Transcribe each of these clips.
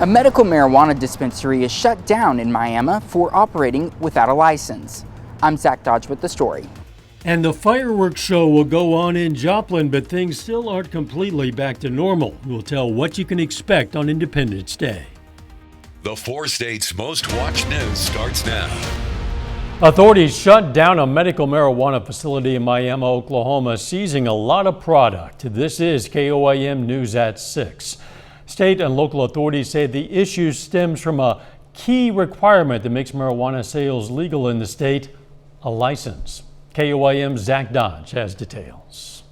A medical marijuana dispensary is shut down in Miami for operating without a license. I'm Zach Dodge with the story. And the fireworks show will go on in Joplin, but things still aren't completely back to normal. We'll tell what you can expect on Independence Day. The 4 states' most watched news starts now. Authorities shut down a medical marijuana facility in Miami, Oklahoma, seizing a lot of product. This is KOAM News at 6. State and local authorities say the issue stems from a key requirement that makes marijuana sales legal in the state, a license. KOAM's Zach Dodge has details.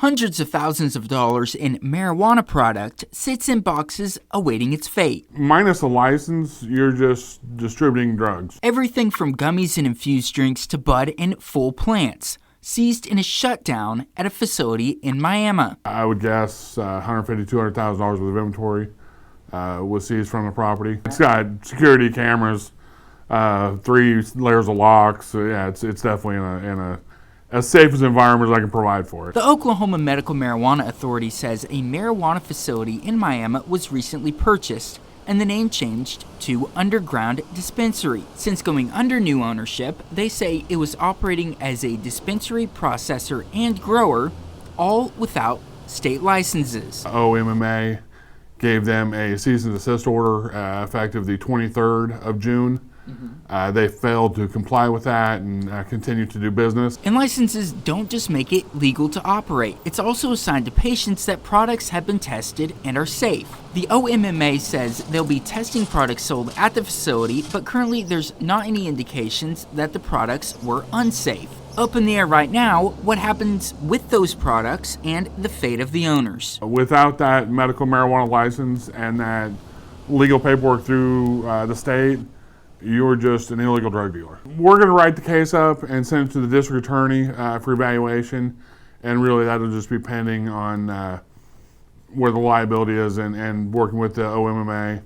Hundreds of thousands of dollars in marijuana product sits in boxes awaiting its fate. Minus a license, you're just distributing drugs. Everything from gummies and infused drinks to bud and full plants, seized in a shutdown at a facility in Miami. I would guess $150,000 to $200,000 worth of inventory was seized from the property. It's got security cameras, 3 layers of locks. So yeah, it's definitely in a as safe as environment as I can provide for it. The Oklahoma Medical Marijuana Authority says a marijuana facility in Miami was recently purchased and the name changed to Underground Dispensary. Since going under new ownership, they say it was operating as a dispensary processor and grower, all without state licenses. OMMA gave them a cease and desist order effective the 23rd of June. They failed to comply with that and continue to do business. And licenses don't just make it legal to operate. It's also a sign to patients that products have been tested and are safe. The OMMA says they'll be testing products sold at the facility, but currently there's not any indications that the products were unsafe. Up in the air right now, what happens with those products and the fate of the owners. Without that medical marijuana license and that legal paperwork through the state, you're just an illegal drug dealer. We're going to write the case up and send it to the district attorney for evaluation, and really that'll just be pending on where the liability is and working with the OMMA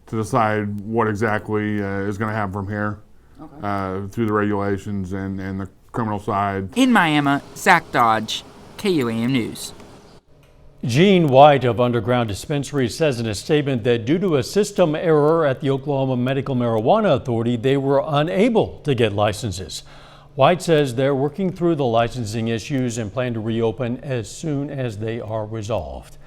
to decide what exactly is going to happen from here through the regulations and the criminal side. In Miami, Zach Dodge, KOAM News. Gene White of Underground Dispensary says in a statement that due to a system error at the Oklahoma Medical Marijuana Authority, they were unable to get licenses. White says they're working through the licensing issues and plan to reopen as soon as they are resolved.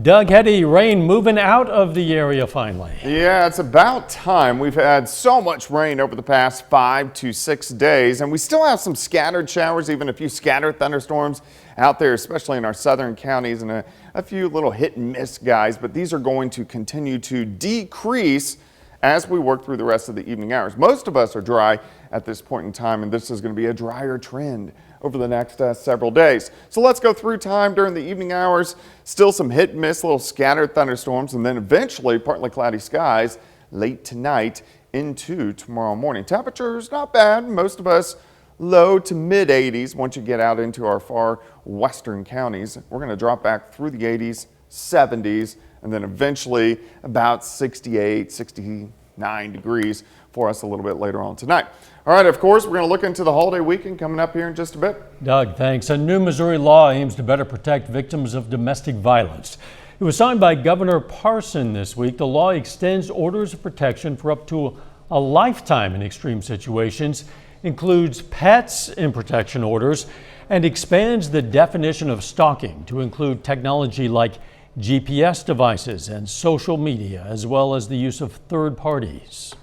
Doug Hetty, rain moving out of the area finally. Yeah, it's about time. We've had so much rain over the past 5 to 6 days, and we still have some scattered showers, even a few scattered thunderstorms out there, especially in our southern counties, and a few little hit and miss guys, but these are going to continue to decrease as we work through the rest of the evening hours. Most of us are dry at this point in time, and this is going to be a drier trend over the next several days. So let's go through time during the evening hours. Still some hit and miss, little scattered thunderstorms, and then eventually partly cloudy skies late tonight into tomorrow morning. Temperatures not bad. Most of us low to mid 80s. Once you get out into our far western counties, we're going to drop back through the 80s, 70s, and then eventually about 68, 69 degrees for us a little bit later on tonight. All right, of course, we're going to look into the holiday weekend coming up here in just a bit. Doug, thanks. A new Missouri law aims to better protect victims of domestic violence. It was signed by Governor Parson this week. The law extends orders of protection for up to a lifetime in extreme situations, includes pets in protection orders, and expands the definition of stalking to include technology like GPS devices and social media, as well as the use of third parties.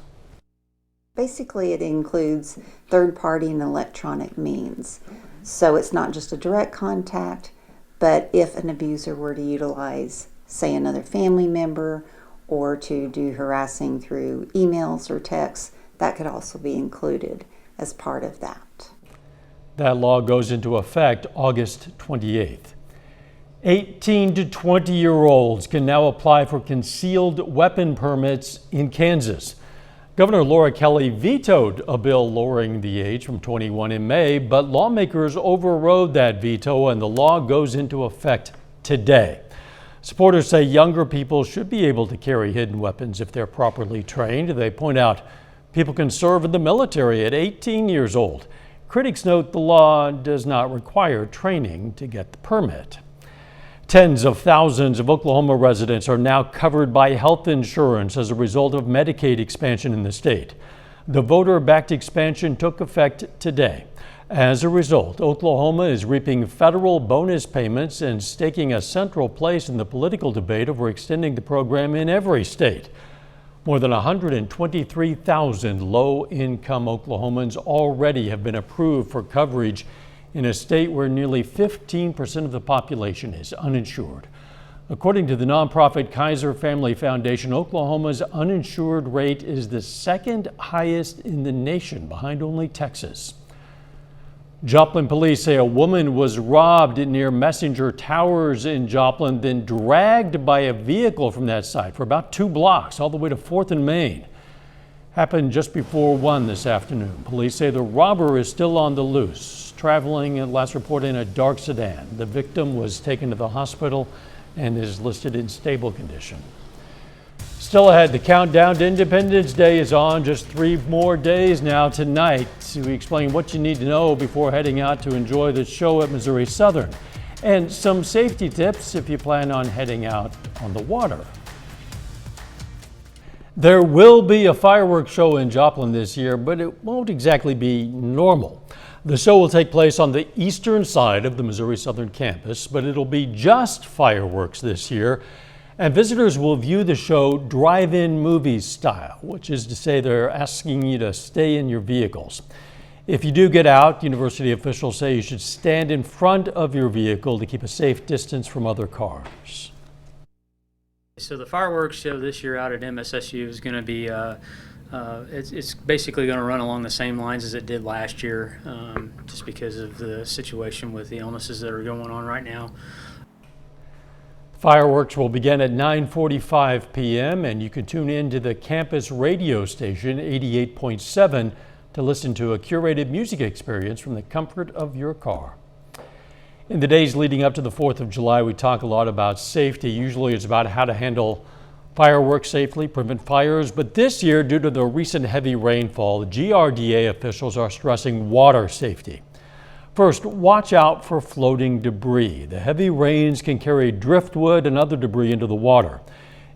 Basically, it includes third-party and electronic means. So it's not just a direct contact, but if an abuser were to utilize, say, another family member or to do harassing through emails or texts, that could also be included as part of that. That law goes into effect August 28th. 18 to 20-year-olds can now apply for concealed weapon permits in Kansas. Governor Laura Kelly vetoed a bill lowering the age from 21 in May, but lawmakers overrode that veto and the law goes into effect today. Supporters say younger people should be able to carry hidden weapons if they're properly trained. They point out people can serve in the military at 18 years old. Critics note the law does not require training to get the permit. Tens of thousands of Oklahoma residents are now covered by health insurance as a result of Medicaid expansion in the state. The voter-backed expansion took effect today. As a result, Oklahoma is reaping federal bonus payments and staking a central place in the political debate over extending the program in every state. More than 123,000 low-income Oklahomans already have been approved for coverage in a state where nearly 15% of the population is uninsured. According to the nonprofit Kaiser Family Foundation, Oklahoma's uninsured rate is the second highest in the nation, behind only Texas. Joplin police say a woman was robbed near Messenger Towers in Joplin, then dragged by a vehicle from that site for about 2 blocks, all the way to 4th and Main. Happened just before 1 this afternoon. Police say the robber is still on the loose, traveling at last report in a dark sedan. The victim was taken to the hospital and is listed in stable condition. Still ahead, the countdown to Independence Day is on. Just 3 more days now. Tonight, we explain what you need to know before heading out to enjoy the show at Missouri Southern, and some safety tips if you plan on heading out on the water. There will be a fireworks show in Joplin this year, but it won't exactly be normal. The show will take place on the eastern side of the Missouri Southern campus, but it'll be just fireworks this year. And visitors will view the show drive-in movie style, which is to say they're asking you to stay in your vehicles. If you do get out, university officials say you should stand in front of your vehicle to keep a safe distance from other cars. So the fireworks show this year out at MSSU is going to be, it's basically going to run along the same lines as it did last year, just because of the situation with the illnesses that are going on right now. Fireworks will begin at 9:45 p.m. and you can tune in to the campus radio station 88.7 to listen to a curated music experience from the comfort of your car. In the days leading up to the 4th of July, we talk a lot about safety. Usually it's about how to handle fireworks safely, prevent fires, but this year, due to the recent heavy rainfall, the GRDA officials are stressing water safety. First, watch out for floating debris. The heavy rains can carry driftwood and other debris into the water.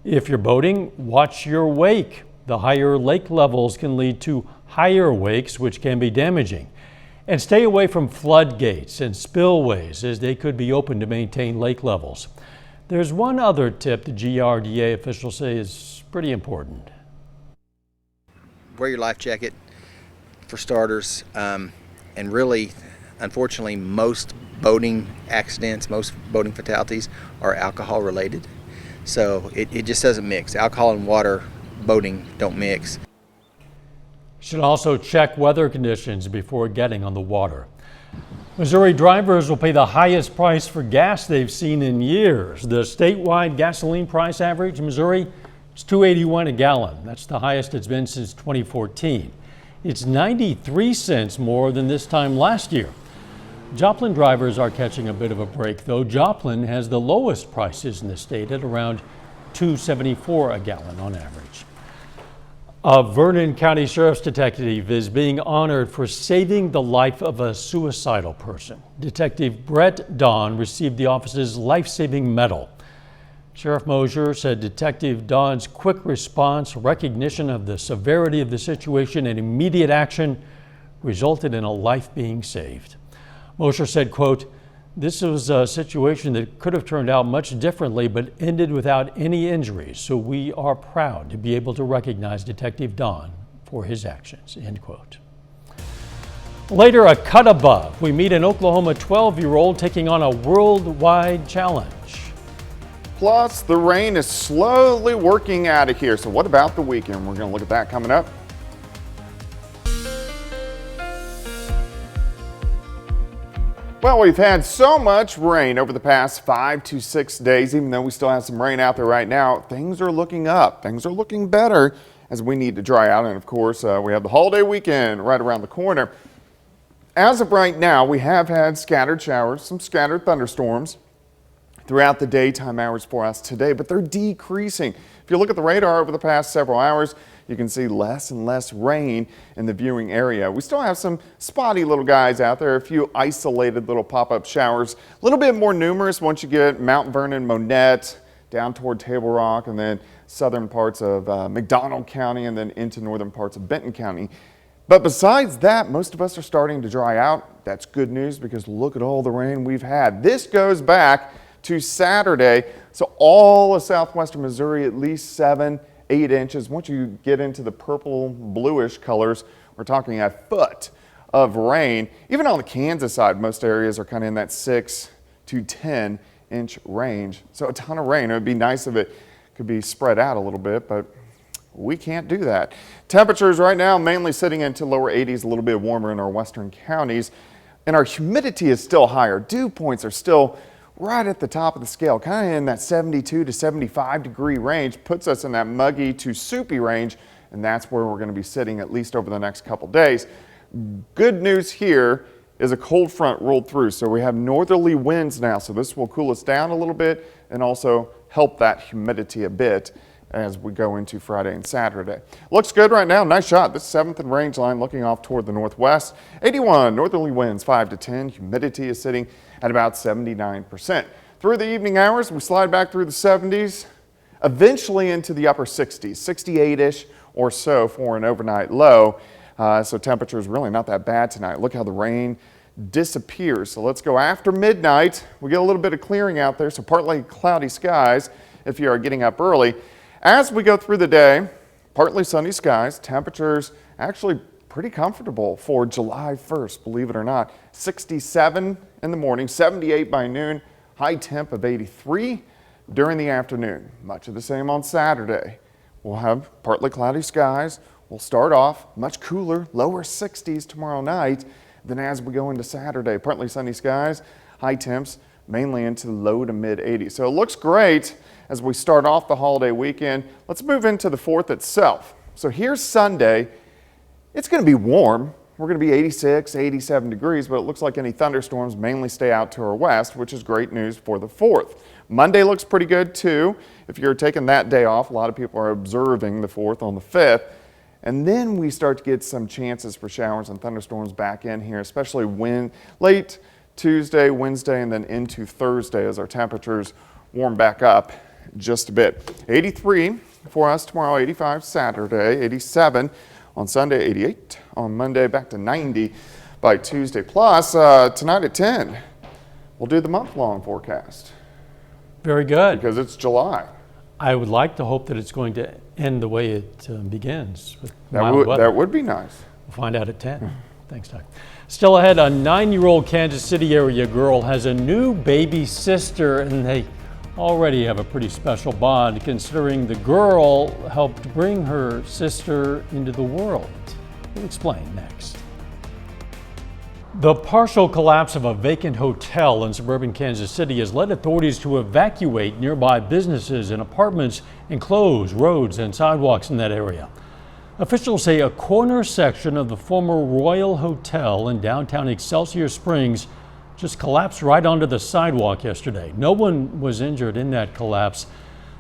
If you're boating, watch your wake. The higher lake levels can lead to higher wakes, which can be damaging. And stay away from floodgates and spillways, as they could be open to maintain lake levels. There's one other tip the GRDA officials say is pretty important. Wear your life jacket, for starters, and really, unfortunately, most boating accidents, most boating fatalities are alcohol related. So it just doesn't mix. Alcohol and water boating don't mix. Should also check weather conditions before getting on the water. Missouri drivers will pay the highest price for gas they've seen in years. The statewide gasoline price average in Missouri is $2.81 a gallon. That's the highest it's been since 2014. It's 93 cents more than this time last year. Joplin drivers are catching a bit of a break, though. Joplin has the lowest prices in the state at around $2.74 a gallon on average. A Vernon County Sheriff's detective is being honored for saving the life of a suicidal person. Detective Brett Don received the office's life-saving medal. Sheriff Mosier said Detective Don's quick response, recognition of the severity of the situation, and immediate action resulted in a life being saved. Mosier said, quote, "This was a situation that could have turned out much differently but ended without any injuries, so we are proud to be able to recognize Detective Don for his actions," end quote. Later, a cut above, we meet an Oklahoma 12-year-old taking on a worldwide challenge. Plus, the rain is slowly working out of here. So what about the weekend? We're going to look at that coming up. Well, we've had so much rain over the past 5 to 6 days. Even though we still have some rain out there right now, things are looking up. Things are looking better as we need to dry out. And of course, we have the holiday weekend right around the corner. As of right now, we have had scattered showers, some scattered thunderstorms. throughout the daytime hours for us today, but they're decreasing. If you look at the radar over the past several hours, you can see less and less rain in the viewing area. We still have some spotty little guys out there, a few isolated little pop-up showers, a little bit more numerous once you get Mount Vernon, Monette, down toward Table Rock, and then southern parts of McDonald County, and then into northern parts of Benton County. But besides that, most of us are starting to dry out. That's good news because look at all the rain we've had. This goes back to Saturday, so all of southwestern Missouri, at least 7-8 inches. Once you get into the purple bluish colors, we're talking a foot of rain. Even on the Kansas side, most areas are kind of in that 6 to 10 inch range. So a ton of rain. It would be nice if it could be spread out a little bit, but we can't do that. Temperatures right now mainly sitting into lower 80s, a little bit warmer in our western counties, and our humidity is still higher. Dew points are still right at the top of the scale, kind of in that 72 to 75 degree range, puts us in that muggy to soupy range, and that's where we're going to be sitting at least over the next couple days. Good news here is a cold front rolled through, so we have northerly winds now, so this will cool us down a little bit and also help that humidity a bit as we go into Friday and Saturday. Looks good right now. Nice shot. This 7th and range line looking off toward the northwest. 81 northerly winds 5 to 10. Humidity is sitting at about 79%. Through the evening hours, we slide back through the 70s, eventually into the upper 60s, 68-ish or so for an overnight low. So temperature is really not that bad tonight. Look how the rain disappears. So let's go after midnight. We get a little bit of clearing out there, so partly cloudy skies if you are getting up early. As we go through the day, partly sunny skies, temperatures actually pretty comfortable for July 1st, believe it or not. 67 in the morning, 78 by noon, high temp of 83 during the afternoon. Much of the same on Saturday. We'll have partly cloudy skies. We'll start off much cooler, lower 60s tomorrow night. Then as we go into Saturday, partly sunny skies, high temps mainly into the low to mid 80s. So it looks great as we start off the holiday weekend. Let's move into the 4th itself. So here's Sunday. It's going to be warm. We're going to be 86, 87 degrees, but it looks like any thunderstorms mainly stay out to our west, which is great news for the 4th. Monday looks pretty good too. If you're taking that day off, a lot of people are observing the 4th on the 5th. And then we start to get some chances for showers and thunderstorms back in here, especially late Tuesday, Wednesday, and then into Thursday as our temperatures warm back up just a bit. 83 for us tomorrow, 85 Saturday, 87 on Sunday, 88 on Monday, back to 90 by Tuesday. Plus, tonight at 10, we'll do the month-long forecast. Very good. Because it's July. I would like to hope that it's going to end the way it begins with That mild weather. That would be nice. We'll find out at 10. Thanks, Doug. Still ahead, a 9-year-old Kansas City area girl has a new baby sister, and they already have a pretty special bond considering the girl helped bring her sister into the world. We'll explain next. The partial collapse of a vacant hotel in suburban Kansas City has led authorities to evacuate nearby businesses and apartments and close roads and sidewalks in that area. Officials say a corner section of the former Royal Hotel in downtown Excelsior Springs just collapsed right onto the sidewalk yesterday. No one was injured in that collapse.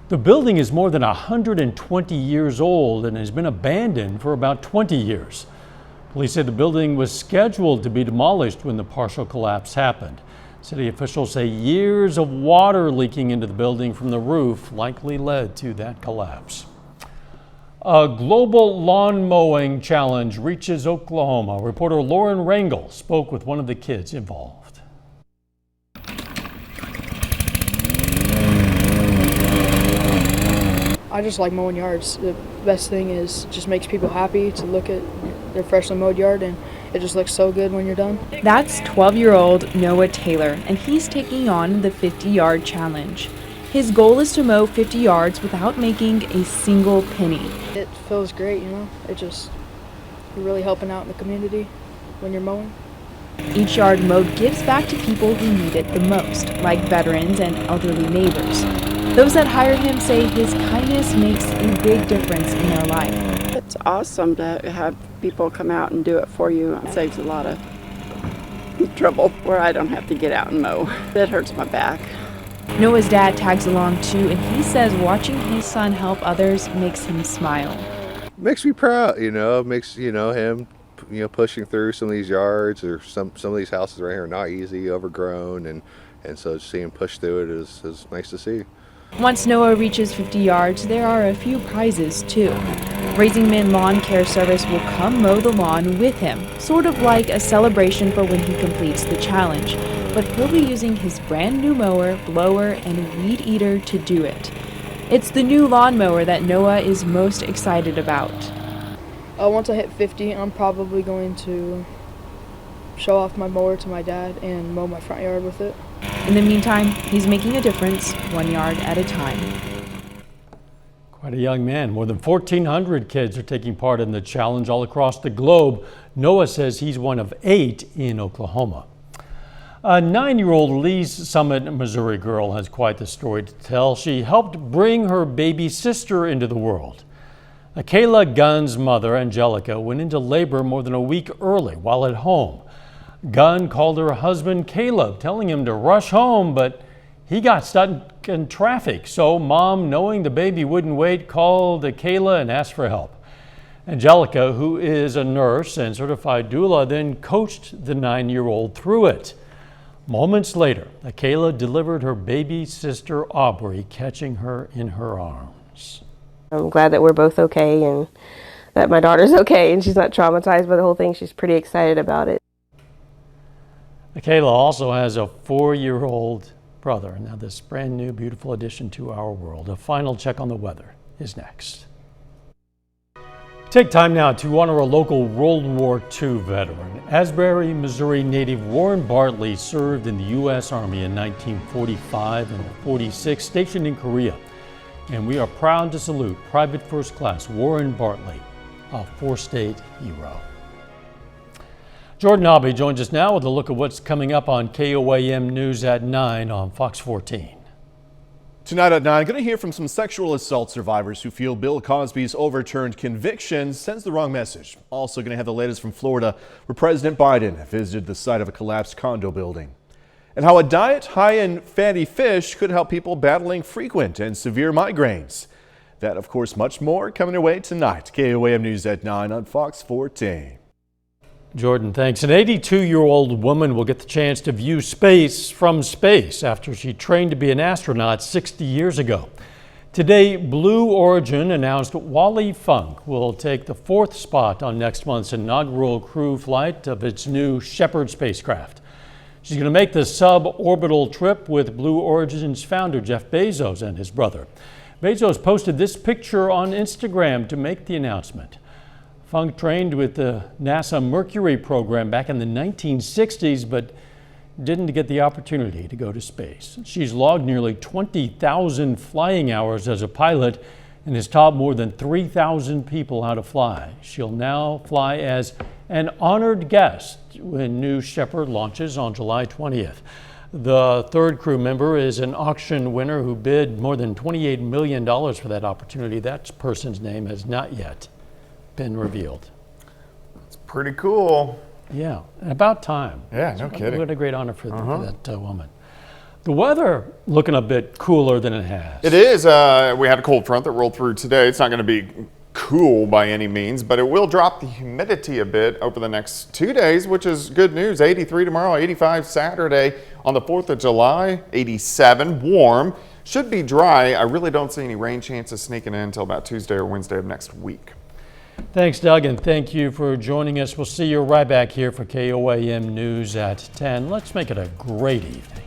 The building is more than 120 years old and has been abandoned for about 20 years. Police say the building was scheduled to be demolished when the partial collapse happened. City officials say years of water leaking into the building from the roof likely led to that collapse. A global lawn mowing challenge reaches Oklahoma. Reporter Lauren Rangel spoke with one of the kids involved. I just like mowing yards. The best thing is just makes people happy to look at their freshly mowed yard, and it just looks so good when you're done. That's 12-year-old Noah Taylor, and he's taking on the 50-yard challenge. His goal is to mow 50 yards without making a single penny. It feels great, you know. You're really helping out in the community when you're mowing. Each yard mowed gives back to people who need it the most, like veterans and elderly neighbors. Those that hire him say his kindness makes a big difference in their life. It's awesome to have people come out and do it for you. It saves a lot of trouble where I don't have to get out and mow. It hurts my back. Noah's dad tags along too, and he says watching his son help others makes him smile. Makes me proud, makes, him, pushing through some of these yards, or some of these houses right here are not easy, overgrown, and so seeing him push through it is nice to see. Once Noah reaches 50 yards, there are a few prizes too. Raising Men Lawn Care Service will come mow the lawn with him, sort of like a celebration for when he completes the challenge. But he'll be using his brand new mower, blower, and weed eater to do it. It's the new lawnmower that Noah is most excited about. Once I hit 50, I'm probably going to show off my mower to my dad and mow my front yard with it. In the meantime, he's making a difference 1 yard at a time. Quite a young man. More than 1,400 kids are taking part in the challenge all across the globe. Noah says he's one of 8 in Oklahoma. A 9-year-old Lee's Summit, Missouri girl has quite the story to tell. She helped bring her baby sister into the world. Kayla Gunn's mother, Angelica, went into labor more than a week early while at home. Gunn called her husband Caleb, telling him to rush home, but he got stuck in traffic. So Mom, knowing the baby wouldn't wait, called Kayla and asked for help. Angelica, who is a nurse and certified doula, then coached the 9-year-old through it. Moments later, Kayla delivered her baby sister Aubrey, catching her in her arms. I'm glad that we're both okay and that my daughter's okay and she's not traumatized by the whole thing. She's pretty excited about it. Kayla also has a 4-year-old brother. Now this brand new, beautiful addition to our world. A final check on the weather is next. Take time now to honor a local World War II veteran. Asbury, Missouri native Warren Bartley served in the U.S. Army in 1945 and 46, stationed in Korea. And we are proud to salute Private First Class Warren Bartley, a 4-state hero. Jordan Abbey joins us now with a look at what's coming up on KOAM News at 9 on Fox 14. Tonight at 9, going to hear from some sexual assault survivors who feel Bill Cosby's overturned conviction sends the wrong message. Also going to have the latest from Florida, where President Biden visited the site of a collapsed condo building. And how a diet high in fatty fish could help people battling frequent and severe migraines. That, of course, much more coming your way tonight. KOAM News at 9 on Fox 14. Jordan, thanks. An 82-year-old woman will get the chance to view space from space after she trained to be an astronaut 60 years ago. Today, Blue Origin announced Wally Funk will take the 4th spot on next month's inaugural crew flight of its new Shepard spacecraft. She's going to make the suborbital trip with Blue Origin's founder, Jeff Bezos, and his brother. Bezos posted this picture on Instagram to make the announcement. Funk trained with the NASA Mercury program back in the 1960s, but didn't get the opportunity to go to space. She's logged nearly 20,000 flying hours as a pilot and has taught more than 3,000 people how to fly. She'll now fly as an honored guest when New Shepard launches on July 20th. The 3rd crew member is an auction winner who bid more than $28 million for that opportunity. That person's name has not yet been revealed. It's pretty cool. Yeah, about time. Yeah, no kidding. What a great honor for that woman. The weather looking a bit cooler than it has. It is. We had a cold front that rolled through today. It's not going to be cool by any means, but it will drop the humidity a bit over the next 2 days, which is good news. 83 tomorrow, 85 Saturday. On the 4th of July, 87, warm. Should be dry. I really don't see any rain chances sneaking in until about Tuesday or Wednesday of next week. Thanks, Doug, and thank you for joining us. We'll see you right back here for KOAM News at 10. Let's make it a great evening.